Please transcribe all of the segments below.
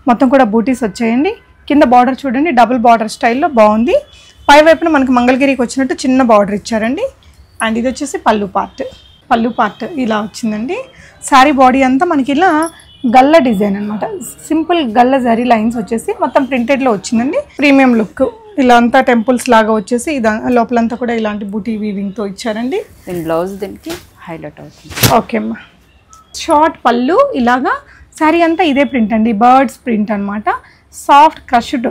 మొత్తం కూడా బూటీస్ వచ్చాయండి. కింద బార్డర్ చూడండి డబుల్ బార్డర్ స్టైల్లో బాగుంది. పై వైపున మనకి మంగళగిరికి వచ్చినట్టు చిన్న బార్డర్ ఇచ్చారండి. అండ్ ఇది వచ్చేసి పళ్ళు పార్ట్ ఇలా వచ్చిందండి. శారీ బాడీ అంతా మనకి ఇలా గల్ల డిజైన్ అనమాట. సింపుల్ గల్ల జరీ లైన్స్ వచ్చేసి మొత్తం ప్రింటెడ్లో వచ్చిందండి. ప్రీమియం లుక్ ఇలా అంతా టెంపుల్స్ లాగా వచ్చేసి లోపలంతా కూడా ఇలాంటి బూటీ వీవింగ్తో ఇచ్చారండి. బ్లౌజ్ దీనికి హైలైట్ అవుతుంది. ఓకే అమ్మా. షార్ట్ పళ్ళు ఇలాగా శారీ అంతా ఇదే ప్రింట్ అండి, బర్డ్స్ ప్రింట్ అనమాట. సాఫ్ట్ క్రష్డ్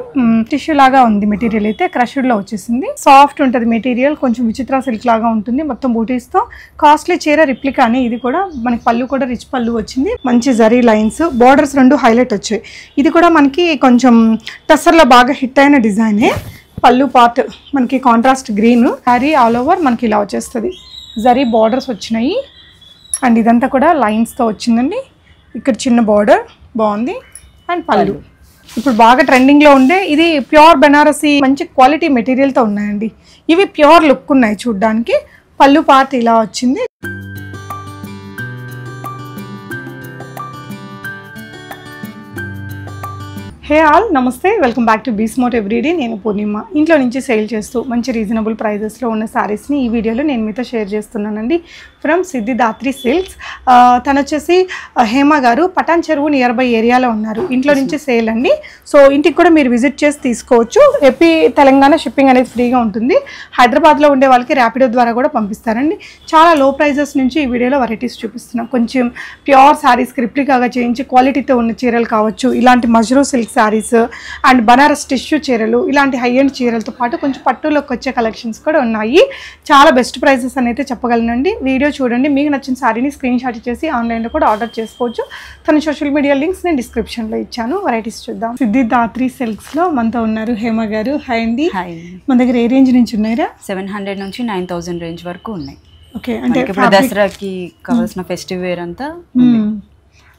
టిష్యూ లాగా ఉంది మెటీరియల్. అయితే క్రష్డ్లో వచ్చేసింది. సాఫ్ట్ ఉంటుంది మెటీరియల్, కొంచెం విచిత్ర సిల్క్ లాగా ఉంటుంది. మొత్తం బూటీస్తో కాస్ట్లీ చీర రిప్లికా అని. ఇది కూడా మనకి పళ్ళు కూడా రిచ్ పళ్ళు వచ్చింది. మంచి జరీ లైన్స్, బోర్డర్స్ రెండు హైలైట్ వచ్చాయి. ఇది కూడా మనకి కొంచెం టస్సర్లో బాగా హిట్ అయిన డిజైనే. పళ్ళు పార్ట్ మనకి contrast green. Sari all over మనకి ఇలా వచ్చేస్తుంది. జరీ బార్డర్స్ వచ్చినాయి. అండ్ ఇదంతా కూడా లైన్స్తో వచ్చిందండి. ఇక్కడ చిన్న బార్డర్ బాగుంది. అండ్ పళ్ళు ఇప్పుడు బాగా ట్రెండింగ్లో ఉండే ఇది ప్యూర్ బెనారసీ మంచి క్వాలిటీ మెటీరియల్తో ఉన్నాయండి. ఇవి ప్యూర్ లుక్ ఉన్నాయి చూడ్డానికి. పళ్ళు పార్ట్ ఇలా వచ్చింది. హే ఆల్, నమస్తే, welcome back to be smart everyday. నేను పూర్ణిమ. ఇంట్లో నుంచి సేల్ చేస్తూ మంచి రీజనబుల్ ప్రైజెస్లో ఉన్న శారీస్ని ఈ వీడియోలో నేను మీతో షేర్ చేస్తున్నానండి. From Siddhidatri silks. తను వచ్చేసి హేమ గారు పటాన్ చెరువు నియర్ బై ఏరియాలో ఉన్నారు. ఇంట్లో నుంచి సేల్ అండి. సో ఇంటికి కూడా మీరు విజిట్ చేసి తీసుకోవచ్చు. ఏపీ తెలంగాణ షిప్పింగ్ అనేది ఫ్రీగా ఉంటుంది. హైదరాబాద్లో ఉండే వాళ్ళకి ర్యాపిడో ద్వారా కూడా పంపిస్తారండి. చాలా లో ప్రైజెస్ నుంచి ఈ వీడియోలో వెరైటీస్ చూపిస్తున్నాం. కొంచెం ప్యూర్ శారీస్కి రిప్లికాగా చేయించి క్వాలిటీతో ఉన్న చీరలు కావచ్చు, ఇలాంటి Mashru silk saris and Banaras tissue చీరలు, ఇలాంటి హై ఎండ్ చీరలతో పాటు కొంచెం పట్టులోకి వచ్చే కలెక్షన్స్ కూడా ఉన్నాయి. చాలా బెస్ట్ ప్రైజెస్ అని అయితే చెప్పగలనండి. వీడియో చూడండి. మీకు నచ్చిన శారీని స్క్రీన్ షాట్ చేసి ఆన్లైన్లో కూడా ఆర్డర్ చేసుకోవచ్చు. తన సోషల్ మీడియా లింక్స్ నేను డిస్క్రిప్షన్లో ఇచ్చాను. వెరైటీస్ చూద్దాం. సిద్ధిదాత్రి సిల్క్స్లో మనతో ఉన్నారు హేమ గారు. హాయ్ అండి. మన దగ్గర ఏ రేంజ్ నుంచి ఉన్నాయా? 700 నుంచి 9000 రేంజ్ వరకు ఉన్నాయి. ఓకే, అంటే దసరాకి కావాల్సిన ఫెస్టివ్ వేర్ అంతా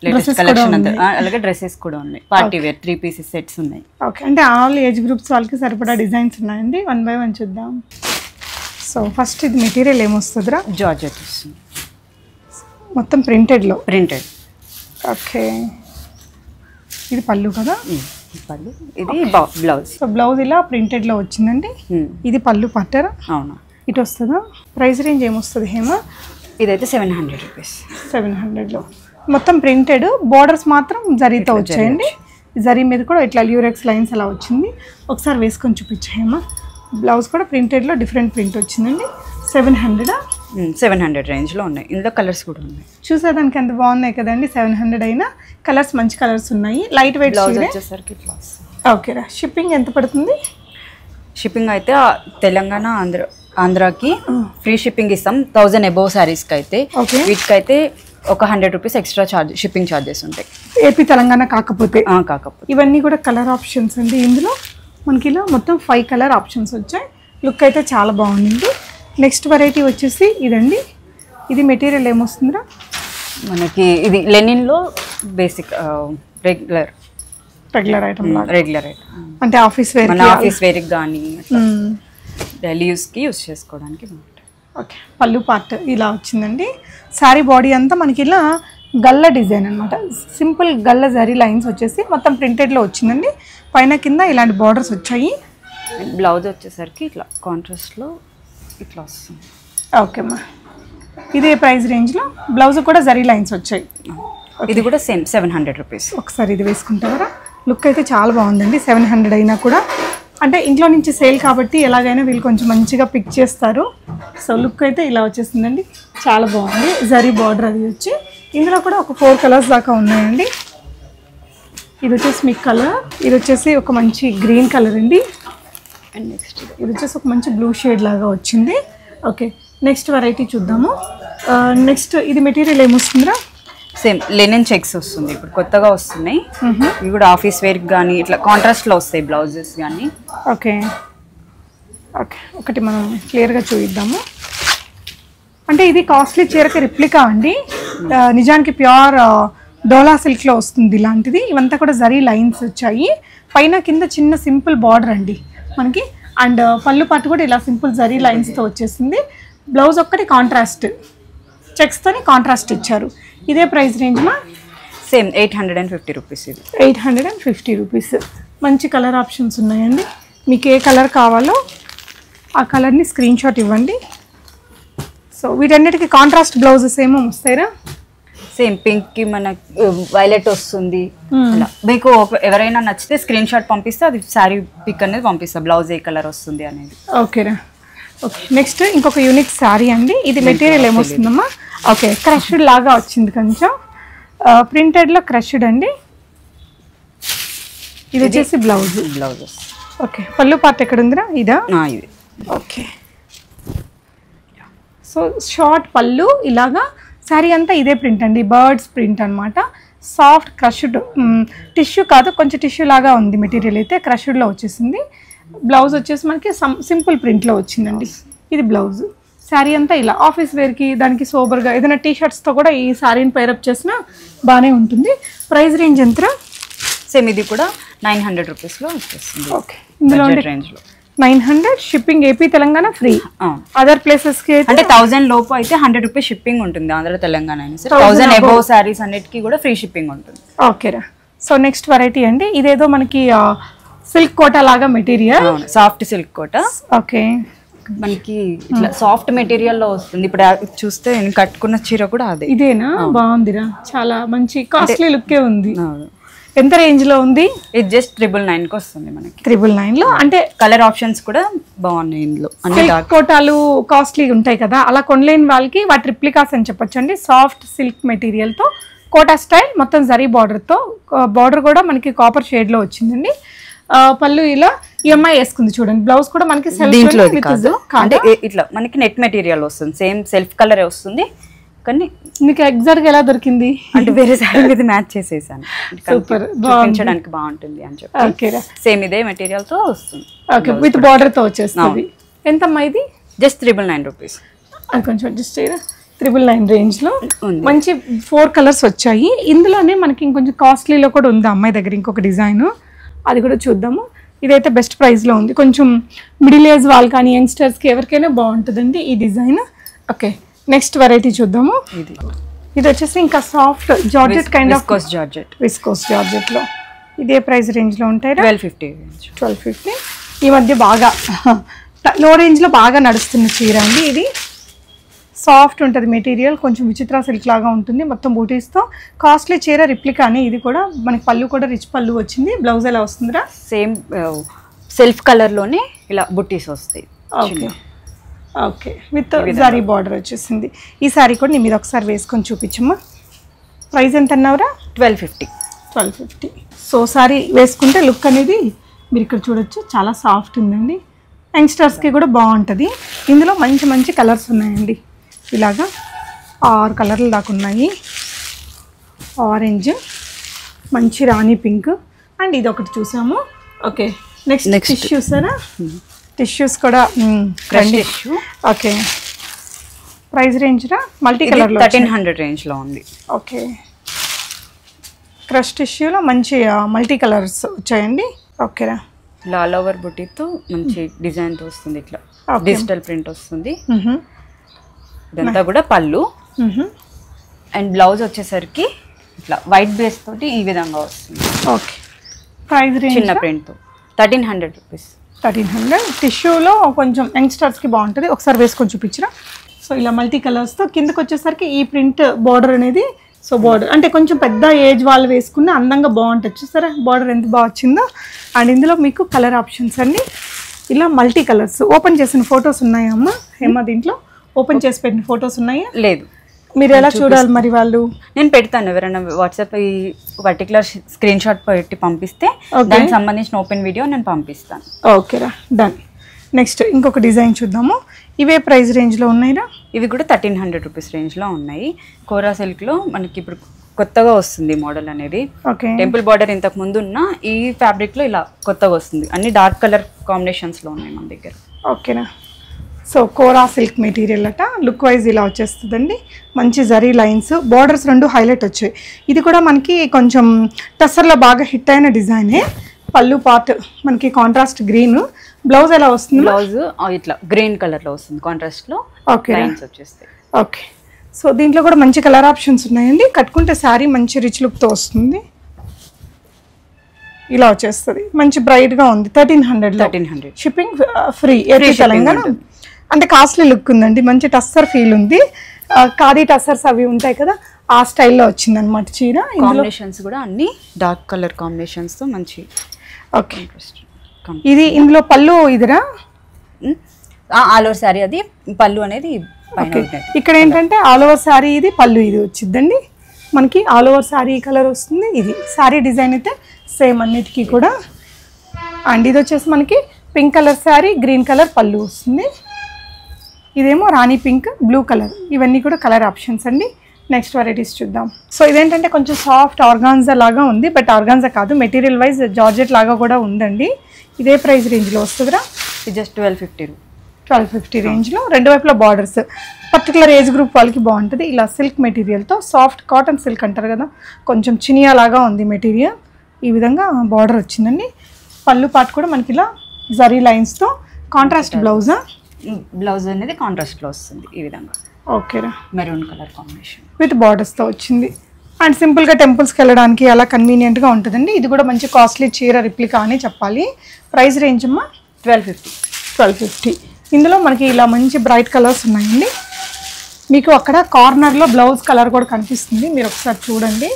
లేటెస్ట్ కలెక్షన్ అంతా, అలాగే డ్రెస్సెస్ కూడా ఉన్నాయి. పార్టీ వేర్ 3 పీసెస్ సెట్స్ ఉన్నాయి. ఓకే, అంటే ఆల్ ఏజ్ గ్రూప్స్ వాళ్ళకి సరిపడా డిజైన్స్ ఉన్నాయండి. 1 బై 1 చూద్దాం. సో ఫస్ట్ ఇది మెటీరియల్ ఏమొస్తుందిరా? జార్జెట్ వస్తుంది, మొత్తం ప్రింటెడ్లో. ప్రింటెడ్. ఓకే, ఇది పళ్ళు కదా? పళ్ళు. ఇది బ్లౌజ్. సో బ్లౌజ్ ఇలా ప్రింటెడ్లో వచ్చిందండి. ఇది పళ్ళు పట్టారా? అవునా. ఇటు వస్తుందా? ప్రైస్ రేంజ్ ఏమొస్తుంది హేమ? ఇదైతే 700 రూపీస్. 700లో మొత్తం ప్రింటెడ్. బోర్డర్స్ మాత్రం జరీతో వచ్చాయండి. జరీ మీద కూడా ఇట్లా ల్యూరెక్స్ లైన్స్ అలా వచ్చింది. ఒకసారి వేసుకొని చూపించాయమ్మా. బ్లౌజ్ కూడా ప్రింటెడ్లో డిఫరెంట్ ప్రింట్ వచ్చిందండి. 700 రేంజ్లో ఉన్నాయి. ఇందులో కలర్స్ కూడా ఉన్నాయి. చూసేదానికి ఎంత బాగున్నాయి కదండి. 700 అయినా కలర్స్ మంచి కలర్స్ ఉన్నాయి. లైట్ వెయిట్ బ్లౌజ్ వచ్చేసరికి ఇట్లా. ఓకేరా. షిప్పింగ్ ఎంత పడుతుంది? షిప్పింగ్ అయితే తెలంగాణ ఆంధ్రాకి ఫ్రీ షిప్పింగ్ ఇస్తాం. 1000 అబోవ్ శారీస్కి అయితే. వీటికైతే ఒక 100 రూపీస్ ఎక్స్ట్రా షిప్పింగ్ ఛార్జెస్ ఉంటాయి. ఏపీ తెలంగాణ కాకపోతే. ఇవన్నీ కూడా కలర్ ఆప్షన్స్ అండి. ఇందులో మనకి ఇలా మొత్తం 5 కలర్ ఆప్షన్స్ వచ్చాయి. లుక్ అయితే చాలా బాగుంది. నెక్స్ట్ వెరైటీ వచ్చేసి ఇదండి. ఇది మెటీరియల్ ఏమొస్తుందిరా మనకి? ఇది లెనిన్లో basic regular item. Regular item అంటే ఆఫీస్ వేర్కి కానీ డైలీ యూస్కి యూస్ చేసుకోవడానికి. ఓకే, పళ్ళు పార్ట్ ఇలా వచ్చిందండి. శారీ బాడీ అంతా మనకి ఇలా గల్ల డిజైన్ అనమాట. సింపుల్ గల్ల జరీ లైన్స్ వచ్చేసి మొత్తం ప్రింటెడ్లో వచ్చిందండి. పైన కింద ఇలాంటి బార్డర్స్ వచ్చాయి. బ్లౌజ్ వచ్చేసరికి ఇట్లా కాంట్రాస్ట్లో ఇట్లా వస్తుంది. ఓకే అమ్మా. ఇదే ప్రైస్ రేంజ్లో బ్లౌజ్ కూడా జరీ లైన్స్ వచ్చాయి. ఇది కూడా సేమ్ 700 రూపీస్. ఒకసారి ఇది వేసుకుంటారా? లుక్ అయితే చాలా బాగుందండి. 700 అయినా కూడా అంటే ఇంట్లో నుంచి సేల్ కాబట్టి ఎలాగైనా వీళ్ళు కొంచెం మంచిగా పిక్ చేస్తారు. సో లుక్ అయితే ఇలా వచ్చేసిందండి. చాలా బాగుంది. జరీ బార్డర్ అది వచ్చి ఇందులో కూడా ఒక 4 కలర్స్ దాకా ఉన్నాయండి. ఇది వచ్చేసి మీకు కలర్, ఇది వచ్చేసి ఒక మంచి గ్రీన్ కలర్ అండి. అండ్ నెక్స్ట్ ఇది వచ్చేసి ఒక మంచి బ్లూ షేడ్ లాగా వచ్చింది. ఓకే, నెక్స్ట్ వెరైటీ చూద్దాము. నెక్స్ట్ ఇది మెటీరియల్ ఏమొస్తుందిరా? సేమ్ లెనిన్ చెక్స్ వస్తుంది. ఇప్పుడు కొత్తగా వస్తున్నాయి. ఇవి కూడా ఆఫీస్ వేర్కి కానీ ఇట్లా కాంట్రాస్ట్లో వస్తాయి బ్లౌజెస్ కానీ. ఓకే ఓకే, ఒకటి మనం క్లియర్గా చూద్దాము. అంటే ఇది కాస్ట్లీ చీరకి రిప్లికా అండి. నిజానికి ప్యూర్ డోలా సిల్క్లో వస్తుంది ఇలాంటిది. ఇవంతా కూడా జరీ లైన్స్ వచ్చాయి. పైన కింద చిన్న సింపుల్ బార్డర్ అండి మనకి. అండ్ పళ్ళు పట్టు కూడా ఇలా సింపుల్ జరీ లైన్స్తో వచ్చేసింది. బ్లౌజ్ ఒక్కటి కాంట్రాస్ట్ చెక్స్తోని కాంట్రాస్ట్ ఇచ్చారు. ఇదే ప్రైస్ రేంజ్ మా సేమ్ 850 రూపీస్. ఇది 850 రూపీస్. మంచి కలర్ ఆప్షన్స్ ఉన్నాయండి. మీకు ఏ కలర్ కావాలో ఆ కలర్ని స్క్రీన్ షాట్ ఇవ్వండి. సో వీటన్నిటికీ కాంట్రాస్ట్ బ్లౌజెస్ ఏమో వస్తాయిరా? సేమ్ పింక్ కి మనకి వైలెట్ వస్తుంది. అలా మీకు ఎవరైనా నచ్చితే స్క్రీన్ షాట్ పంపిస్తే అది శారీ పిక్ అనేది పంపిస్తా, బ్లౌజ్ ఏ కలర్ వస్తుంది అనేది. ఓకేరా. ఓకే, నెక్స్ట్ ఇంకొక యూనిక్ శారీ అండి. ఇది మెటీరియల్ ఏమొస్తుందమ్మా? ఓకే, క్రష్డ్ లాగా వచ్చింది, కొంచెం ప్రింటెడ్లో క్రష్డ్ అండి. ఇది వచ్చేసి బ్లౌజ్. ఓకే, పళ్ళు పార్ట్ ఎక్కడ ఉందిరా? ఇదా? ఇది. ఓకే, సో షార్ట్ పళ్ళు, ఇలాగా శారీ అంతా ఇదే ప్రింట్ అండి, బర్డ్స్ ప్రింట్ అనమాట. సాఫ్ట్ క్రష్డ్ టిష్యూ కాదు, కొంచెం టిష్యూ లాగా ఉంది మెటీరియల్ అయితే, క్రష్డ్లో వచ్చేసింది. బ్లౌజ్ వచ్చేసి మనకి సింపుల్ ప్రింట్లో వచ్చిందండి. ఇది బ్లౌజ్. శారీ అంతా ఇలా ఆఫీస్ వేర్కి, దానికి సోబర్గా ఏదైనా టీషర్ట్స్తో కూడా ఈ శారీని పేరప్ చేసినా బాగానే ఉంటుంది. ప్రైస్ రేంజ్ ఎంతరా? సేమ్ ఇది కూడా 900 రూపీస్లో వచ్చేస్తుంది. ఓకే, ఇందులో రేంజ్లో 900. Shipping AP Telangana free. Other ప్లేసెస్కి అంటే 1000 లోపు అయితే 100 రూపీస్ షిప్పింగ్ ఉంటుంది. ఆంధ్ర తెలంగాణ అయినా సరే 1000 అబోవ్ శారీస్ అన్నిటికీ కూడా ఫ్రీ షిప్పింగ్ ఉంటుంది. ఓకేరా. సో నెక్స్ట్ వెరైటీ అండి. ఇదేదో మనకి సిల్క్ కోటా లాగా material, soft silk Kota. Okay, మనకి ఇట్లా సాఫ్ట్ మెటీరియల్ లో వస్తుంది. ఇప్పుడు చూస్తే నేను కట్టుకున్న చీర కూడా అదే. ఇదేనా? బాగుందిరా, చాలా మంచి కాస్ట్లీ లుక్కే ఉంది. ఎంత రేంజ్ లో ఉంది? ఇది జస్ట్ 999 కి వస్తుంది మనకి. 999 లో. అంటే కలర్ ఆప్షన్స్ కూడా బాగున్నాయి ఇందులో. సిల్క్ కోటాలు కాస్ట్లీ ఉంటాయి కదా, అలా కొనలేని వాళ్ళకి వాటి రిప్లికాస్ అని చెప్పొచ్చు అండి. సాఫ్ట్ సిల్క్ మెటీరియల్ తో కోటా స్టైల్, మొత్తం జరీ బార్డర్ తో, బార్డర్ కూడా మనకి కాపర్ షేడ్ లో వచ్చిందండి. పళ్ళు ఇలా EMI వేసుకుంది చూడండి. బ్లౌజ్ కూడా మనకి దీంట్లో అంటే ఇట్లా మనకి నెట్ మెటీరియల్ వస్తుంది, సేమ్ సెల్ఫ్ కలర్ వస్తుంది. కానీ మీకు ఎగ్జాక్ట్ గా ఎలా దొరికింది? అంటే వేరే సారీ మీద మ్యాచ్ చేసేసాను, సూపర్, చూపించడానికి బాగుంటుంది అని చెప్పి. ఓకే, సేమ్ ఇదే మెటీరియల్ తో వస్తుంది. ఓకే, విత్ బార్డర్ తో వచ్చేస్తుంది. ఎంతమ్మా ఇది? Just 999 rupees. అది కొంచెం అడ్జస్ట్ చేయరా. 999 రేంజ్ లో మంచి 4 కలర్స్ వచ్చాయి. ఇందులోనే మనకి ఇంకొంచెం కాస్ట్లీలో కూడా ఉంది అమ్మాయి దగ్గర ఇంకొక డిజైన్, అది కూడా చూద్దాము. ఇదైతే బెస్ట్ ప్రైస్లో ఉంది. కొంచెం మిడిల్ ఏజ్ వాళ్ళు కానీ యంగ్స్టర్స్కి ఎవరికైనా బాగుంటుందండి ఈ డిజైన్. ఓకే, నెక్స్ట్ వెరైటీ చూద్దాము. ఇది వచ్చేసి ఇంకా soft georgette kind of viscose జార్జెట్లో. ఇదే ప్రైస్ రేంజ్లో ఉంటాయి. 1250. ఈ మధ్య బాగా లో రేంజ్లో బాగా నడుస్తున్న చీర అండి ఇది. సాఫ్ట్ ఉంటుంది మెటీరియల్, కొంచెం విచిత్ర సిల్క్ లాగా ఉంటుంది, మొత్తం బూటీస్తో. కాస్ట్లీ చీర రిప్లికాని. ఇది కూడా మనకి పళ్ళు కూడా రిచ్ పళ్ళు వచ్చింది. బ్లౌజ్ ఎలా వస్తుందిరా? సేమ్ సెల్ఫ్ కలర్లోనే ఇలా బుట్టీస్ వస్తాయి. Okay, okay, with zari border వచ్చేసింది. ఈ సారీ కూడా నీ మీద ఒకసారి వేసుకొని చూపించమ్మా. ప్రైస్ ఎంత అన్నావురా? 1250. సో సారీ వేసుకుంటే లుక్ అనేది మీరు ఇక్కడ చూడొచ్చు, చాలా సాఫ్ట్ ఉందండి. యంగ్స్టర్స్కి కూడా బాగుంటుంది. ఇందులో మంచి మంచి కలర్స్ ఉన్నాయండి. ఇలాగా 6 కలర్లు దాకా ఉన్నాయి. ఆరెంజ్, మంచి రాణి పింక్, అండ్ ఇది ఒకటి చూసాము. ఓకే, నెక్స్ట్ టిష్యూస్ అనా? టిష్యూస్ కూడా టిష్యూ. ఓకే, ప్రైస్ రేంజ్ రా? మల్టీ కలర్ 1300 రేంజ్లో ఉంది. ఓకే, క్రష్ టిష్యూలో మంచి మల్టీ కలర్స్ వచ్చాయండి. ఓకేరా. ఆల్ ఓవర్ బుటీతో మంచి డిజైన్తో వస్తుంది, ఇట్లా డిజిటల్ ప్రింట్ వస్తుంది. ఇదంతా కూడా పళ్ళు. అండ్ బ్లౌజ్ వచ్చేసరికి ఇట్లా వైట్ బేస్ తోటి ఈ విధంగా వస్తుంది. ఓకే, ప్రైస్ రేంజ్ చిన్న ప్రింట్తో 1300 రూపీస్. 1300. టిష్యూలో కొంచెం యంగ్స్టర్స్కి బాగుంటుంది. ఒకసారి వేసుకొని చూపించరా. సో ఇలా మల్టీ కలర్స్తో కిందకి వచ్చేసరికి ఈ ప్రింట్ బార్డర్ అనేది. సో బార్డర్ అంటే కొంచెం పెద్ద ఏజ్ వాళ్ళు వేసుకున్న అందంగా బాగుంటుంది. చూసారా బార్డర్ ఎంత బాగా వచ్చిందో. అండ్ ఇందులో మీకు కలర్ ఆప్షన్స్ అన్ని ఇలా మల్టీ కలర్స్. ఓపెన్ చేసిన ఫొటోస్ ఉన్నాయా అమ్మ? ఏమో దీంట్లో ఓపెన్ చేసి పెట్టిన ఫొటోస్ ఉన్నాయా? లేదు. మీరు ఎలా చూడాలి మరి? వాళ్ళు నేను పెడతాను, ఎవరైనా వాట్సాప్ ఈ పర్టికులర్ స్క్రీన్ షాట్ పెట్టి పంపిస్తే దానికి సంబంధించిన ఓపెన్ వీడియో నేను పంపిస్తాను. ఓకేరా, డన్. నెక్స్ట్ ఇంకొక డిజైన్ చూద్దాము. ఇవే ప్రైస్ రేంజ్లో ఉన్నాయిరా? ఇవి కూడా 1300 రూపీస్ రేంజ్లో ఉన్నాయి. కోరా సిల్క్లో మనకి ఇప్పుడు కొత్తగా వస్తుంది మోడల్ అనేది. ఓకే, టెంపుల్ బార్డర్ ఇంతకు ముందు ఉన్న ఈ ఫ్యాబ్రిక్లో ఇలా కొత్తగా వస్తుంది. అన్ని డార్క్ కలర్ కాంబినేషన్స్లో ఉన్నాయి మన దగ్గర. ఓకేనా. సో కోరా సిల్క్ మెటీరియల్ అట. లుక్ వైజ్ ఇలా వచ్చేస్తుందండి. మంచి జరీ లైన్స్, బార్డర్స్ రెండు హైలైట్ వచ్చాయి. ఇది కూడా మనకి కొంచెం టస్సర్లో బాగా హిట్ అయిన డిజైనే. పళ్ళు పార్ట్ మనకి కాంట్రాస్ట్ గ్రీన్. బ్లౌజ్ ఎలా వస్తుంది? బ్లౌజ్ ఇట్లా గ్రీన్ కలర్లో వస్తుంది కాంట్రాస్ట్లో. ఓకే, లైన్స్ వచ్చేస్తాయి. ఓకే, సో దీంట్లో కూడా మంచి కలర్ ఆప్షన్స్ ఉన్నాయండి. కట్టుకుంటే శారీ మంచి రిచ్ లుక్తో వస్తుంది. ఇలా వచ్చేస్తుంది, మంచి బ్రైట్గా ఉంది. 1300 షిప్పింగ్ ఫ్రీ ఏపీ తెలంగాణ. అంటే కాస్ట్లీ లుక్ ఉందండి, మంచి టస్సర్ ఫీల్ ఉంది. ఖాదీ టస్సర్స్ అవి ఉంటాయి కదా, ఆ స్టైల్లో వచ్చింది అనమాట చీర. కాంబినేషన్స్ కూడా అన్ని డార్క్ కలర్ కాంబినేషన్స్ తో మంచి. ఓకే, ఇది ఇందులో పళ్ళు ఇదిరా ఆల్ ఓవర్ శారీ, అది పళ్ళు అనేది. ఇక్కడ ఏంటంటే ఆల్ ఓవర్ శారీ ఇది పళ్ళు ఇది వచ్చిందండి మనకి. ఆల్ ఓవర్ శారీ కలర్ వస్తుంది. ఇది శారీ డిజైన్ అయితే సేమ్ అన్నిటికీ కూడా. అండ్ ఇది వచ్చేసి మనకి pink colour sari, green colour పళ్ళు వస్తుంది. ఇదేమో రాణి పింక్, బ్లూ కలర్. ఇవన్నీ కూడా కలర్ ఆప్షన్స్ అండి. నెక్స్ట్ వెరైటీస్ చూద్దాం. సో ఇదేంటంటే కొంచెం సాఫ్ట్ ఆర్గాన్జా లాగా ఉంది, బట్ ఆర్గాన్జా కాదు, మెటీరియల్ వైజ్ జార్జెట్ లాగా కూడా ఉందండి. ఇదే ప్రైస్ రేంజ్లో వస్తుందిరా. ఇది జస్ట్ 1250 రేంజ్లో. రెండు వైపులా బార్డర్స్. పర్టికులర్ ఏజ్ గ్రూప్ వాళ్ళకి బాగుంటుంది. ఇలా సిల్క్ మెటీరియల్తో, సాఫ్ట్ కాటన్ సిల్క్ అంటారు కదా, కొంచెం చినియా లాగా ఉంది మెటీరియల్. ఈ విధంగా బార్డర్ వచ్చిందండి. పళ్ళు పార్ట్ కూడా మనకి ఇలా జరీ లైన్స్తో. కాంట్రాస్ట్ బ్లౌజా? బ్లౌజ్ అనేది కాంట్రాస్ట్లో వస్తుంది ఈ విధంగా. ఓకేరా, మెరూన్ కలర్ కాంబినేషన్ విత్ బార్డర్స్తో వచ్చింది. అండ్ సింపుల్గా టెంపుల్స్కి వెళ్ళడానికి అలా కన్వీనియంట్గా ఉంటుందండి. ఇది కూడా మంచి కాస్ట్లీ చీర రిప్లికా అని చెప్పాలి. ప్రైస్ రేంజ్ అమ్మా 1250. ఇందులో మనకి ఇలా మంచి బ్రైట్ కలర్స్ ఉన్నాయండి. మీకు అక్కడ కార్నర్లో బ్లౌజ్ కలర్ కూడా కనిపిస్తుంది, మీరు ఒకసారి చూడండి.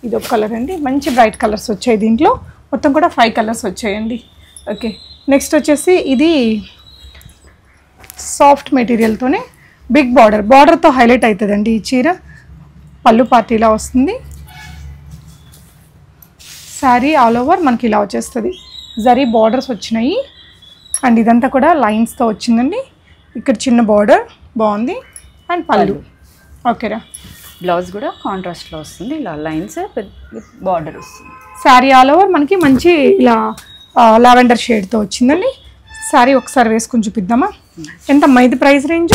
ఇది ఒక కలర్ అండి, మంచి బ్రైట్ కలర్స్ వచ్చాయి. దీంట్లో మొత్తం కూడా 5 కలర్స్ వచ్చాయండి. ఓకే, నెక్స్ట్ వచ్చేసి ఇది సాఫ్ట్ మెటీరియల్తోనే బిగ్ బార్డర్తో హైలైట్ అవుతుందండి ఈ చీర. పళ్ళు పార్ట్ ఇలా వస్తుంది. శారీ ఆల్ ఓవర్ మనకి ఇలా వచ్చేస్తుంది. జరీ బార్డర్స్ వచ్చినాయి. అండ్ ఇదంతా కూడా లైన్స్తో వచ్చిందండి. ఇక్కడ చిన్న బార్డర్ బాగుంది. అండ్ పళ్ళు. ఓకేరా, బ్లౌజ్ కూడా కాంట్రాస్ట్లో వస్తుంది. ఇలా లైన్స్ విత్ బార్డర్ వస్తుంది. శారీ ఆల్ ఓవర్ మనకి మంచి ఇలా లావెండర్ షేడ్తో వచ్చిందండి. శారీ ఒకసారి వేసుకొని చూపిద్దామా? ఎంతమ్మా ఇది ప్రైస్ రేంజ్?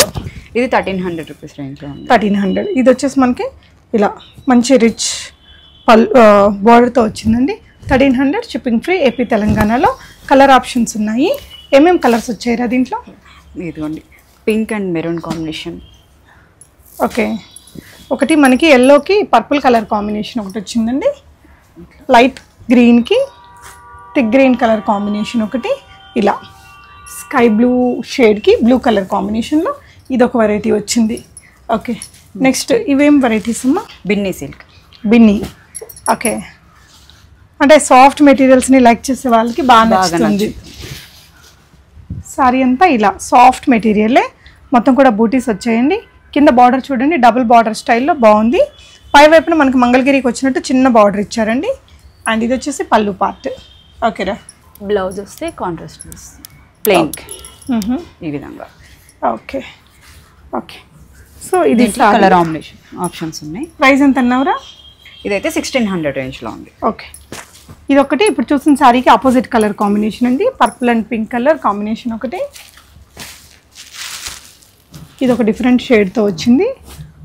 ఇది 1300 రూపీస్ రేంజ్లో ఉంది. 1300. ఇది వచ్చేసి మనకి ఇలా మంచి రిచ్ బార్డర్తో వచ్చిందండి. 1300 షిప్పింగ్ ఫ్రీ ఏపీ తెలంగాణలో. కలర్ ఆప్షన్స్ ఉన్నాయి. ఏమేమి కలర్స్ వచ్చాయిరా దీంట్లో? ఇదిగోండి, pink and maroon combination. Okay, ఒకటి మనకి ఎల్లోకి పర్పుల్ కలర్ కాంబినేషన్ ఒకటి వచ్చిందండి. లైట్ గ్రీన్కి థిక్ గ్రీన్ కలర్ కాంబినేషన్ ఒకటి. ఇలా స్కై బ్లూ షేడ్కి బ్లూ కలర్ కాంబినేషన్లో ఇదొక వెరైటీ వచ్చింది. ఓకే, నెక్స్ట్ ఇవేం వెరైటీస్ అమ్మా? బిన్నీ సిల్క్. బిన్నీ. ఓకే, అంటే సాఫ్ట్ మెటీరియల్స్ని లైక్ చేసే వాళ్ళకి బాగా నచ్చుతుంది. సారీ అంతా ఇలా సాఫ్ట్ మెటీరియలే. మొత్తం కూడా బూటీస్ వచ్చాయండి. కింద బార్డర్ చూడండి, డబుల్ బార్డర్ స్టైల్లో బాగుంది. పై వైపున మనకి మంగళగిరికి వచ్చినట్టు చిన్న బార్డర్ ఇచ్చారండి. అండ్ ఇది వచ్చేసి పళ్ళు పార్ట్. ఓకేరా, బ్లౌజ్ వస్తే కాంట్రాస్ట్ ప్లెయిన్ ఈ విధంగా. ఓకే ఓకే, సో ఇది కలర్ ఆప్షన్స్ ఉన్నాయి. ప్రైస్ ఎంత అన్నావురా? ఇదైతే 1600 రేంజ్లో ఉంది. ఓకే, ఇది ఒకటి ఇప్పుడు చూసిన శారీకి ఆపోజిట్ కలర్ కాంబినేషన్ అండి. Purple and pink colour combination ఒకటి. ఇది ఒక డిఫరెంట్ షేడ్తో వచ్చింది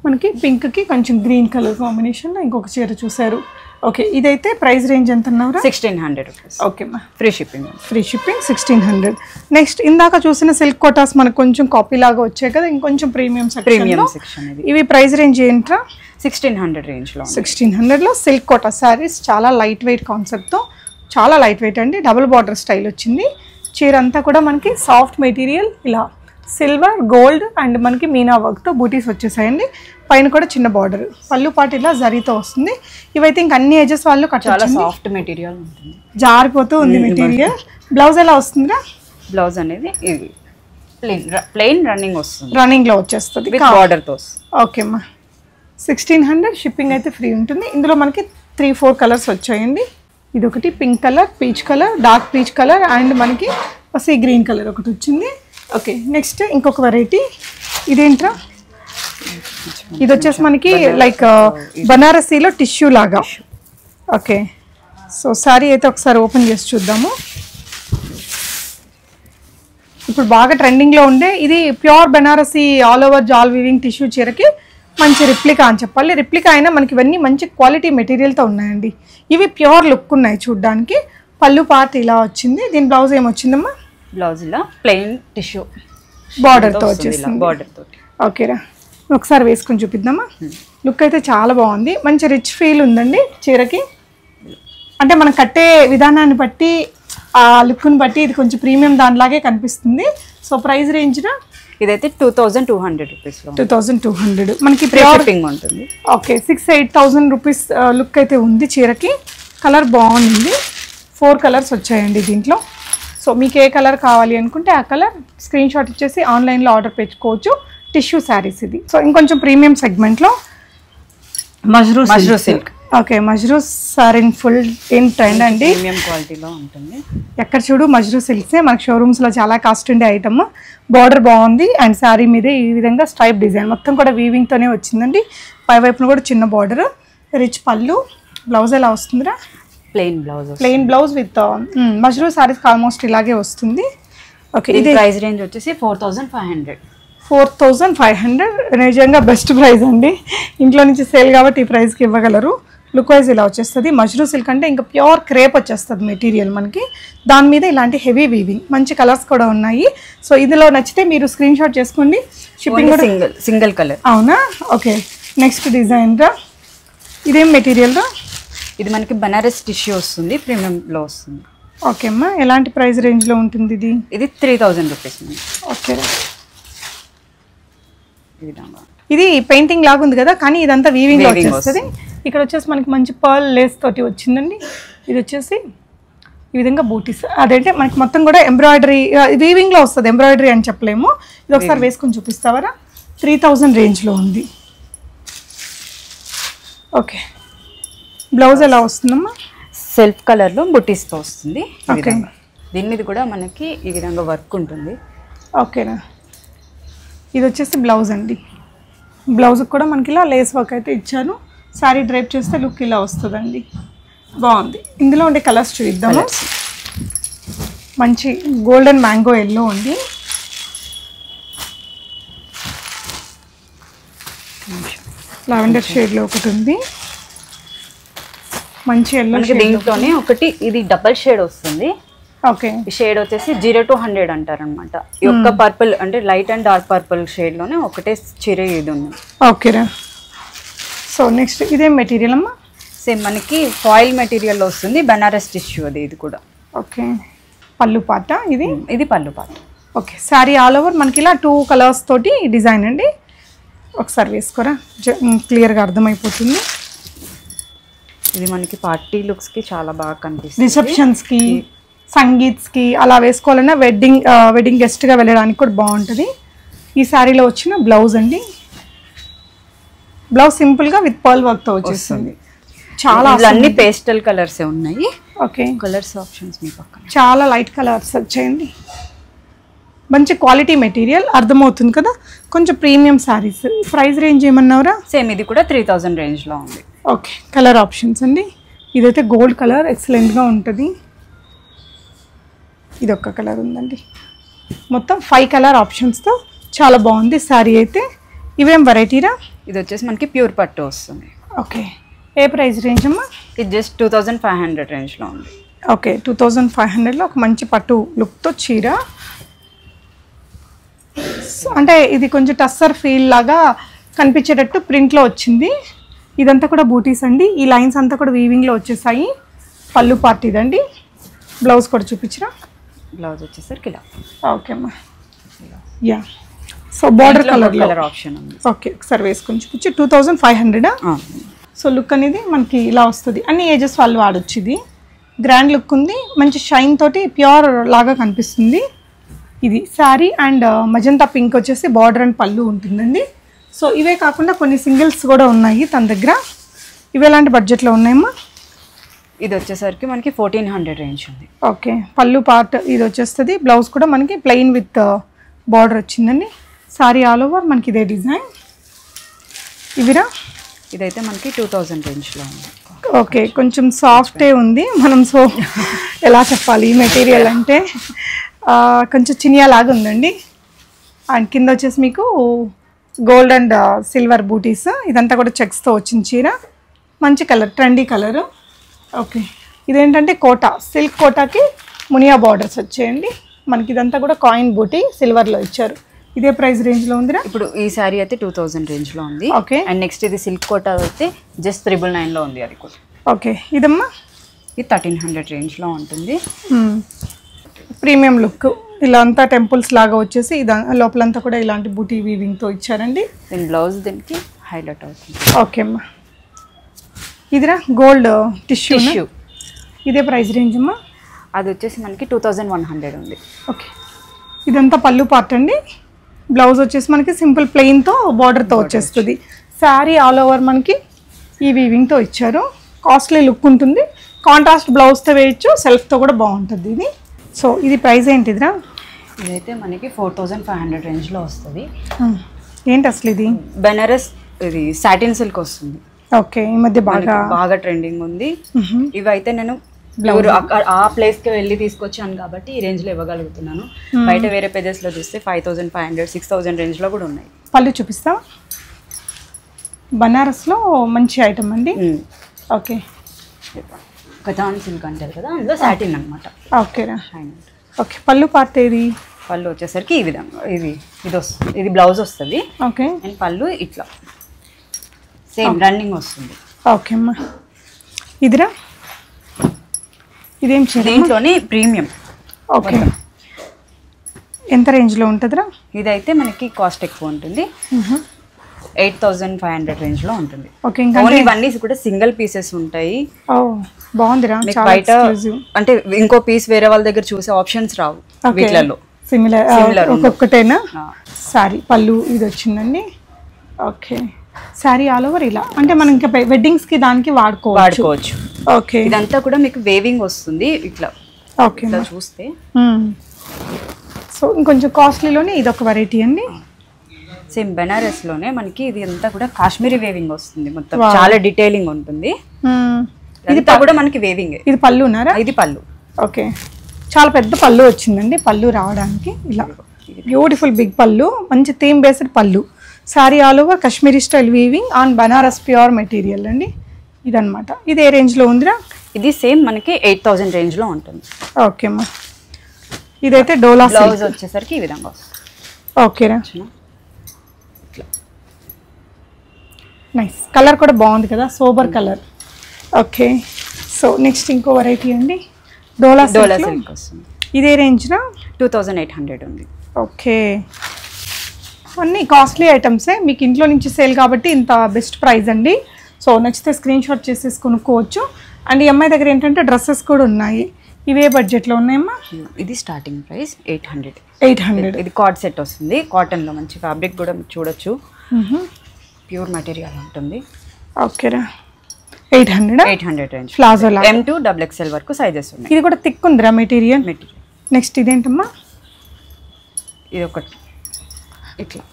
మనకి. పింక్కి కొంచెం గ్రీన్ కలర్ కాంబినేషన్లో ఇంకొక చీర చూసారు. ఓకే, ఇదైతే ప్రైస్ రేంజ్ ఎంత అన్నారా? 1600 రూపీస్. ఓకే అమ్మా, ఫ్రీ షిప్పింగ్. 1600. నెక్స్ట్ ఇందాక చూసిన సిల్క్ కోటాస్ మనకు కొంచెం కాపీ లాగా వచ్చాయి కదా, ఇంకొంచెం ప్రీమియం సెక్షన్. ఇవి ప్రైస్ రేంజ్ ఏంట్రా? 1600 రేంజ్లో. 1600లో సిల్క్ కోటా శారీస్. చాలా లైట్ వెయిట్ కాన్సెప్ట్తో, చాలా లైట్ వెయిట్ అండి. డబుల్ బార్డర్ స్టైల్ వచ్చింది. చీర అంతా కూడా మనకి సాఫ్ట్ మెటీరియల్, ఇలా సిల్వర్ గోల్డ్ అండ్ మనకి మీనా వర్క్తో బూటీస్ వచ్చేసాయండి. పైన కూడా చిన్న బార్డర్. పళ్ళు పాటు ఇలా జరీతో వస్తుంది. ఇవైతే ఇంక అన్ని ఏజెస్ వాళ్ళు చాలా సాఫ్ట్ మెటీరియల్ ఉంటుంది, జారిపోతూ ఉంది మెటీరియల్. బ్లౌజ్ ఎలా వస్తుందిరా? బ్లౌజ్ అనేది ప్లెయిన్ రన్నింగ్ వస్తుంది, రన్నింగ్లో వచ్చేస్తుంది బార్డర్తో. ఓకే అమ్మా, 1600. షిప్పింగ్ అయితే ఫ్రీ ఉంటుంది. ఇందులో మనకి 3-4 కలర్స్ వచ్చాయండి. ఇది ఒకటి pink colour, peach colour, dark peach colour and మనకి సీ గ్రీన్ కలర్ ఒకటి వచ్చింది. ఓకే, నెక్స్ట్ ఇంకొక వెరైటీ. ఇదేంట్రా? ఇది వచ్చేసి మనకి లైక్ బనారసీలో టిష్యూ లాగా. ఓకే, సో శారీ అయితే ఒకసారి ఓపెన్ చేసి చూద్దాము. ఇప్పుడు బాగా ట్రెండింగ్లో ఉండే ఇది pure Banarasi all over jaal weaving tissue చీరకి మంచి రిప్లికా అని చెప్పాలి. రిప్లికా అయినా మనకి ఇవన్నీ మంచి క్వాలిటీ మెటీరియల్తో ఉన్నాయండి. ఇవి ప్యూర్ లుక్ ఉన్నాయి చూడ్డానికి. పళ్ళు పార్ట్ ఇలా వచ్చింది. దీని బ్లౌజ్ ఏమొచ్చిందమ్మా? బ్లౌజ్ ఇలా ప్లెయిన్ టిష్యూ బార్డర్తో వచ్చేసింది. బార్డర్ తోటి. ఓకేరా, ఒకసారి వేసుకొని చూపిద్దామా? లుక్ అయితే చాలా బాగుంది, మంచి రిచ్ ఫీల్ ఉందండి చీరకి. అంటే మనం కట్టే విధానాన్ని బట్టి ఆ లుక్ని బట్టి ఇది కొంచెం ప్రీమియం దానిలాగే కనిపిస్తుంది. సో ప్రైస్ రేంజ్లో ఇదైతే 2200 రూపీస్లో 2200 మనకి షిప్పింగ్ ఉంటుంది. ఓకే 6-8,000 రూపీస్ లుక్ అయితే ఉంది చీరకి. కలర్ బాగుంది, 4 కలర్స్ వచ్చాయండి దీంట్లో. సో మీకు ఏ కలర్ కావాలి అనుకుంటే ఆ కలర్ స్క్రీన్ షాట్ ఇచ్చేసి ఆన్లైన్లో ఆర్డర్ పెట్టుకోవచ్చు. టిష్యూ శారీస్ ఇది. సో ఇంకొంచెం ప్రీమియం సెగ్మెంట్లో Mashru silk. Okay Mashru sari full in trend అండి, ప్రీమియం క్వాలిటీలో ఉంటుంది. ఎక్కడ చూడు మజ్రూ సిల్క్సే మనకి షోరూమ్స్లో చాలా కాస్ట్ ఉండే ఐటమ్. బార్డర్ బాగుంది అండ్ శారీ మీద ఈ విధంగా స్ట్రైప్ డిజైన్ మొత్తం కూడా వీవింగ్తోనే వచ్చిందండి. పై వైపున కూడా చిన్న బార్డర్, రిచ్ పళ్ళు. బ్లౌజ్ ఎలా వస్తుందిరా? Plain blouse with Mashru saris almost ఇలాగే వస్తుంది. ఓకే ఇది ప్రైస్ రేంజ్ వచ్చేసి 4500. 4500 నిజంగా బెస్ట్ ప్రైస్ అండి. ఇంట్లో నుంచి సేల్ కాబట్టి ఈ ప్రైస్కి ఇవ్వగలరు. లుక్ వైజ్ ఇలా వచ్చేస్తుంది. మజ్రూ సిల్క్ అంటే ఇంకా ప్యూర్ క్రేప్ వచ్చేస్తుంది మెటీరియల్ మనకి. దాని మీద ఇలాంటి హెవీ వీవింగ్, మంచి కలర్స్ కూడా ఉన్నాయి. సో ఇందులో నచ్చితే మీరు స్క్రీన్ షాట్ చేసుకోండి. షిప్పింగ్ కూడా సింగిల్ కలర్. అవునా? ఓకే నెక్స్ట్ డిజైన్ రా, ఇదేం మెటీరియల్ రా? ఇది మనకి బనారస్ టిష్యూ వస్తుంది, ప్రీమియంలో వస్తుంది. ఓకే అమ్మా, ఎలాంటి ప్రైస్ రేంజ్లో ఉంటుంది ఇది? ఇది 3000 రూపీస్. ఓకే ఈ విధంగా ఇది పెయింటింగ్ లాగా ఉంది కదా, కానీ ఇదంతా వీవింగ్ వచ్చేస్తుంది. ఇక్కడ వచ్చేసి మనకి మంచి పర్ల్ లేస్ తోటి వచ్చిందండి. ఇది వచ్చేసి ఈ విధంగా బూటీస్, అదంటే మనకి మొత్తం కూడా ఎంబ్రాయిడరీ వీవింగ్లో వస్తుంది. ఎంబ్రాయిడరీ అని చెప్పలేము. ఇది ఒకసారి వేసుకొని చూపిస్తావరా? 3000 రేంజ్లో ఉంది. ఓకే బ్లౌజ్ ఎలా వస్తుందమ్మా? సెల్ఫ్ కలర్లో బుటీస్తో వస్తుంది. ఓకే దీని మీద కూడా మనకి ఈ విధంగా వర్క్ ఉంటుంది. ఓకేనా, ఇది వచ్చేసి బ్లౌజ్ అండి. బ్లౌజ్ కూడా మనకి ఇలా లేస్ వర్క్ అయితే ఇచ్చాను. శారీ డ్రైప్ చేస్తే లుక్ ఇలా వస్తుందండి, బాగుంది. ఇందులో ఉండే కలర్స్ చూద్దాము. మంచి గోల్డెన్ మ్యాంగో ఎల్లో ఉంది, లావెండర్ షేడ్లో ఒకటి ఉంది, మంచి ఎల్లో. దీంట్లోనే ఒకటి ఇది డబల్ షేడ్ వస్తుంది. ఓకే ఈ షేడ్ వచ్చేసి 0 to 100 అంటారు అనమాట. ఈ ఒక్క పర్పుల్ అంటే light and dark purple shade లోనే ఒకటే చీర ఇది ఉంది. ఓకేరా. సో నెక్స్ట్ ఇదేం మెటీరియల్ అమ్మా? సేమ్ మనకి ఫాయిల్ మెటీరియల్ వస్తుంది, బనారస్ టిష్యూ అది. ఇది కూడా ఓకే పళ్ళు పాట. ఇది పళ్ళు పాట. ఓకే శారీ ఆల్ ఓవర్ మనకి ఇలా 2 కలర్స్ తోటి డిజైన్ అండి. ఒకసారి వేసుకోరా, క్లియర్గా అర్థమైపోతుంది. ఇది మనకి పార్టీ లుక్స్కి చాలా బాగా కనిపిస్తుంది. రిసెప్షన్స్కి, సంగీత్స్కి అలా వేసుకోవాలన్నా వెడ్డింగ్ గెస్ట్గా వెళ్ళడానికి కూడా బాగుంటుంది. ఈ శారీలో వచ్చిన బ్లౌజ్ అండి. బ్లౌజ్ సింపుల్గా విత్ పర్ల్ వర్క్తో వచ్చేస్తుంది. చాలా అన్ని పేస్టల్ కలర్సే ఉన్నాయి. ఓకే కలర్స్ ఆప్షన్స్ మీ పక్కన చాలా లైట్ కలర్స్ వచ్చాయండి. మంచి క్వాలిటీ మెటీరియల్, అర్థమవుతుంది కదా. కొంచెం ప్రీమియం శారీస్. ప్రైస్ రేంజ్ ఏమన్నావురా? సేమ్ ఇది కూడా 3000 రేంజ్లో ఉంది. ఓకే కలర్ ఆప్షన్స్ అండి. ఇదైతే గోల్డ్ కలర్ ఎక్సలెంట్గా ఉంటుంది. ఇది ఒక్క కలర్ ఉందండి. మొత్తం 5 కలర్ ఆప్షన్స్తో చాలా బాగుంది శారీ అయితే. ఇవేం వెరైటీరా? ఇది వచ్చేసి మనకి ప్యూర్ పట్టు వస్తుంది. ఓకే ఏ ప్రైస్ రేంజ్ అమ్మా? ఇది జస్ట్ 2500 రేంజ్లో ఉంది. ఓకే 2500లో ఒక మంచి పట్టు లుక్తో చీర. అంటే ఇది కొంచెం టస్సర్ ఫీల్ లాగా కనిపించేటట్టు ప్రింట్లో వచ్చింది. ఇదంతా కూడా బూటీస్ అండి. ఈ లైన్స్ అంతా కూడా వీవింగ్లో వచ్చేసాయి. పళ్ళు పార్ట్ ఇదండి. బ్లౌజ్ కూడా చూపించరా? బ్లౌజ్ వచ్చేసరికి ఇలా. ఓకే అమ్మా, yeah. So border colour option ఉంది. ఓకే ఒకసారి వేసుకొని చూపించి 2500. సో లుక్ అనేది మనకి ఇలా వస్తుంది. అన్ని ఏజెస్ వాళ్ళు వాడచ్చు. ఇది గ్రాండ్ లుక్ ఉంది, మంచి షైన్ తోటి ప్యూర్ లాగా కనిపిస్తుంది. ఇది శారీ అండ్ మజంతా పింక్ వచ్చేసి బార్డర్ అండ్ పళ్ళు ఉంటుందండి. సో ఇవే కాకుండా కొన్ని సింగిల్స్ కూడా ఉన్నాయి తన దగ్గర. ఇవి ఎలాంటి బడ్జెట్లో ఉన్నాయమ్మా? ఇది వచ్చేసరికి మనకి 1400 రేంజ్ ఉంది. ఓకే పళ్ళు పార్ట్ ఇది వచ్చేస్తుంది. బ్లౌజ్ కూడా మనకి ప్లెయిన్ విత్ బార్డర్ వచ్చిందండి. సారీ ఆల్ ఓవర్ మనకి ఇదే డిజైన్. ఇవిరా? ఇదైతే మనకి 2000 రేంజ్లో ఉంది. ఓకే కొంచెం సాఫ్టే ఉంది. మనం సో ఎలా చెప్పాలి, ఈ మెటీరియల్ అంటే కొంచెం చినియా లాగా ఉందండి. అండ్ కింద వచ్చేసి మీకు గోల్డ్ అండ్ సిల్వర్ బూటీస్. ఇదంతా కూడా చెక్స్తో వచ్చిన చీర. మంచి కలర్, ట్రెండీ కలరు. ఓకే ఇదేంటంటే కోటా, సిల్క్ కోటాకి మునియా బార్డర్స్ వచ్చాయండి. మనకి ఇదంతా కూడా కాయిన్ బూటీ సిల్వర్లో ఇచ్చారు. ఇదే ప్రైస్ రేంజ్లో ఉందిరా? ఇప్పుడు ఈ శారీ అయితే 2000 రేంజ్లో ఉంది. ఓకే. అండ్ నెక్స్ట్ ఇది సిల్క్ కోట అయితే జస్ట్ 999లో ఉంది అది కూడా. ఓకే. ఇదమ్మా ఇది 1300 రేంజ్లో ఉంటుంది. ప్రీమియం లుక్ ఇలా అంతా టెంపుల్స్ లాగా వచ్చేసి లోపలంతా కూడా ఇలాంటి బూటీ వీవింగ్తో ఇచ్చారండి. దీని బ్లౌజ్ దీనికి హైలైట్ అవుతుంది. ఓకే అమ్మా. ఇదిరా గోల్డ్ టిష్యూ. ఇదే ప్రైస్ రేంజ్ అమ్మా? అది వచ్చేసి మనకి 2100 ఉంది. ఓకే. ఇదంతా పళ్ళు పార్ట్ అండి. బ్లౌజ్ వచ్చేసి మనకి సింపుల్ ప్లెయిన్తో బార్డర్తో వచ్చేస్తుంది. శారీ ఆల్ ఓవర్ మనకి ఈ వీవింగ్తో ఇచ్చారు. కాస్ట్లీ లుక్ ఉంటుంది. కాంట్రాస్ట్ బ్లౌజ్తో వేయచ్చు, సెల్ఫ్తో కూడా బాగుంటుంది ఇది. సో ఇది ప్రైస్ ఏంటిదిరా? ఇదైతే మనకి 4500 రేంజ్లో వస్తుంది. ఏంటి అసలు ఇది? బెనారస్ ఇది సాటిన్ సిల్క్ వస్తుంది. ఓకే. ఈ మధ్య బాగా ట్రెండింగ్ ఉంది. ఇవి అయితే నేను ఆ ప్లేస్కి వెళ్ళి తీసుకొచ్చాను కాబట్టి ఈ రేంజ్లో ఇవ్వగలుగుతున్నాను. బయట వేరే పేజెస్లో చూస్తే 5500 6000 రేంజ్లో కూడా ఉన్నాయి. పళ్ళు చూపిస్తా. బనారస్లో మంచి ఐటమ్ అండి. ఓకే. కథాన్ సిల్క్ అంటారు కదా, అందులో సాటిన్ అనమాట. ఓకేరా. ఓకే. పళ్ళు పార్ట్ ఏది? పళ్ళు వచ్చేసరికి ఈ విధంగా ఇది వస్తుంది. ఇది బ్లౌజ్ వస్తుంది. ఓకే. అండ్ పళ్ళు ఇట్లా సేమ్ రన్నింగ్ వస్తుంది. ఓకే అమ్మా. ఇదిరా? ఇదేం దీంట్లోనే ప్రీమియం. ఓకే. ఎంత రేంజ్లో ఉంటుందిరా? ఇదైతే మనకి కాస్ట్ ఎక్కువ ఉంటుంది. 8500 రేంజ్లో ఉంటుంది. ఓకే. ఓన్లీ ఇవన్నీ కూడా సింగిల్ పీసెస్ ఉంటాయి. బాగుందిరా. బయట అంటే ఇంకో పీస్ వేరే వాళ్ళ దగ్గర చూసే ఆప్షన్స్ రావు వీటిలలో. సిమిలర్ ఒక్కొక్కటేనా? సారీ పళ్ళు ఇది వచ్చిందండి. ఓకే. శారీ ఆల్ ఓవర్ ఇలా అంటే మనం ఇంకా వెడ్డింగ్స్కి దానికి వాడుకోవచ్చు. ఓకే. ఇదంతా కూడా మీకు వేవింగ్ వస్తుంది ఇట్లా. ఓకే. ఇట్లా చూస్తే సో ఇంకొంచెం కాస్ట్లీలోనే ఇది ఒక వెరైటీ అండి. సేమ్ బెనారస్లోనే మనకి ఇది అంతా కూడా కాశ్మీరీ వేవింగ్ వస్తుంది. మొత్తం చాలా డీటెయిలింగ్ ఉంటుంది. ఇది కూడా మనకి వేవింగ్. ఇది పళ్ళు ఉన్నారా? ఇది పళ్ళు. ఓకే. చాలా పెద్ద పళ్ళు వచ్చిందండి. పళ్ళు రావడానికి ఇలా బ్యూటిఫుల్ బిగ్ పళ్ళు, మంచి థీమ్ బేస్డ్ పళ్ళు. Sari all over Kashmiri style weaving on Banaras pure material అండి. ఇదనమాట. ఇది ఏ రేంజ్లో ఉందిరా? ఇది సేమ్ మనకి 8000 రేంజ్లో ఉంటుంది. ఓకే అమ్మా. ఇదైతే డోలా బ్లౌజ్ వచ్చేసరికి ఈ విధంగా వస్తుంది. ఓకేరా. నైస్. కలర్ కూడా బాగుంది కదా, sober colour. Okay. So next ఇంకో వెరైటీ అండి, డోలా సిల్క్ వస్తుంది. ఇదే రేంజ్నా? 2800 ఉంది. ఓకే. అన్నీ కాస్ట్లీ ఐటమ్సే. మీకు ఇంట్లో నుంచి సేల్ కాబట్టి ఇంత బెస్ట్ ప్రైస్ అండి. సో నచ్చితే స్క్రీన్ షాట్ చేసేసి కొనుక్కోవచ్చు. అండ్ ఈ అమ్మాయి దగ్గర ఏంటంటే డ్రెస్సెస్ కూడా ఉన్నాయి. ఇవే బడ్జెట్లో ఉన్నాయమ్మా? ఇది స్టార్టింగ్ ప్రైస్ 800. 800. ఇది కార్డ్ సెట్ వస్తుంది. కాటన్లో మంచి ఫ్యాబ్రిక్ కూడా చూడొచ్చు. ప్యూర్ మెటీరియల్ ఉంటుంది. ఓకేరా. 800 range. Palazzo M to XXL వరకు సైజెస్ ఉన్నాయి. ఇది కూడా థిక్ ఉందిరా మెటీరియల్. నెక్స్ట్ ఇదేంటమ్మా? ఇది ఒకటి ఇట్లా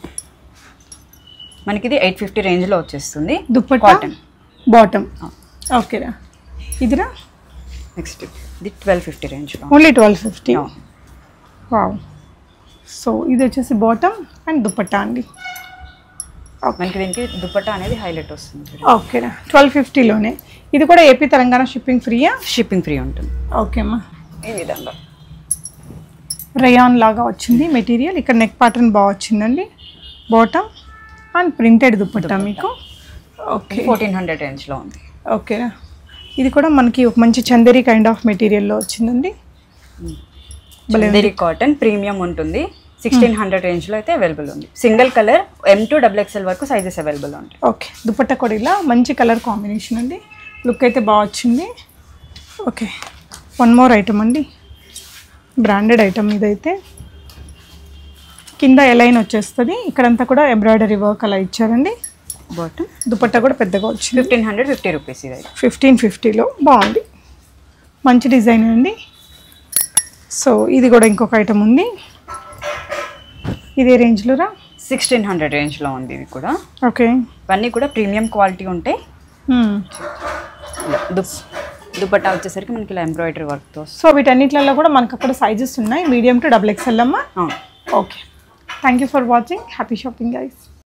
మనకి ఇది 850 రేంజ్లో వచ్చేస్తుంది. దుప్పట్టా బాటమ్. ఓకేరా. ఇదిరా? నెక్స్ట్ ఇది 1250 రేంజ్లో. ఓన్లీ 1250. వావ్. సో ఇది వచ్చేసి బాటమ్ అండ్ దుప్పట్టా అండి. మనకి దీనికి దుప్పట్టా అనేది హైలైట్ వస్తుంది. ఓకేనా. 1250లోనే. ఇది కూడా ఏపీ తెలంగాణ షిప్పింగ్ ఫ్రీయా? షిప్పింగ్ ఫ్రీ ఉంటుంది. ఓకే అమ్మా. ఈ విధంగా రయాన్ లాగా వచ్చింది మెటీరియల్. ఇక్కడ నెక్ ప్యాటర్న్ బాగా వచ్చిందండి. బాటమ్ అండ్ ప్రింటెడ్ దుప్పట్టా మీకు. ఓకే. 1400 రేంజ్లో ఉంది. ఓకేనా. ఇది కూడా మనకి ఒక మంచి చందేరి కైండ్ ఆఫ్ మెటీరియల్లో వచ్చిందండి. చందేరి కాటన్ ప్రీమియం ఉంటుంది. 1600 రేంజ్లో అయితే అవైలబుల్ ఉంది. Single colour M to XXL వరకు సైజెస్ అవైలబుల్ ఉంటాయి. ఓకే. దుపట్టా కూడా ఇలా మంచి కలర్ కాంబినేషన్ అండి. లుక్ అయితే బాగా వచ్చింది. ఓకే. వన్ మోర్ ఐటమ్ అండి, బ్రాండెడ్ ఐటమ్. ఇదైతే కింద ఎలైన్ వచ్చేస్తుంది. ఇక్కడంతా కూడా ఎంబ్రాయిడరీ వర్క్ అలా ఇచ్చారండి. బాటమ్ దుపట్టా కూడా పెద్దగా వచ్చింది. 1550 రూపీస్. ఇది 1550లో బాగుంది, మంచి డిజైన్ అండి. సో ఇది కూడా ఇంకొక ఐటమ్ ఉంది. ఇదే రేంజ్లో రా? 1600 రేంజ్లో ఉంది ఇది కూడా. ఓకే. ఇవన్నీ కూడా ప్రీమియం క్వాలిటీ ఉంటాయి. దుపట్టా వచ్చేసరికి మనకి ఇలా ఎంబ్రాయిడరీ వర్క్తో. సో వీటన్నిటిలో కూడా మనకు అక్కడ సైజెస్ ఉన్నాయి, మీడియం టు XXL అమ్మా. Okay. Thank you for watching. Happy shopping guys.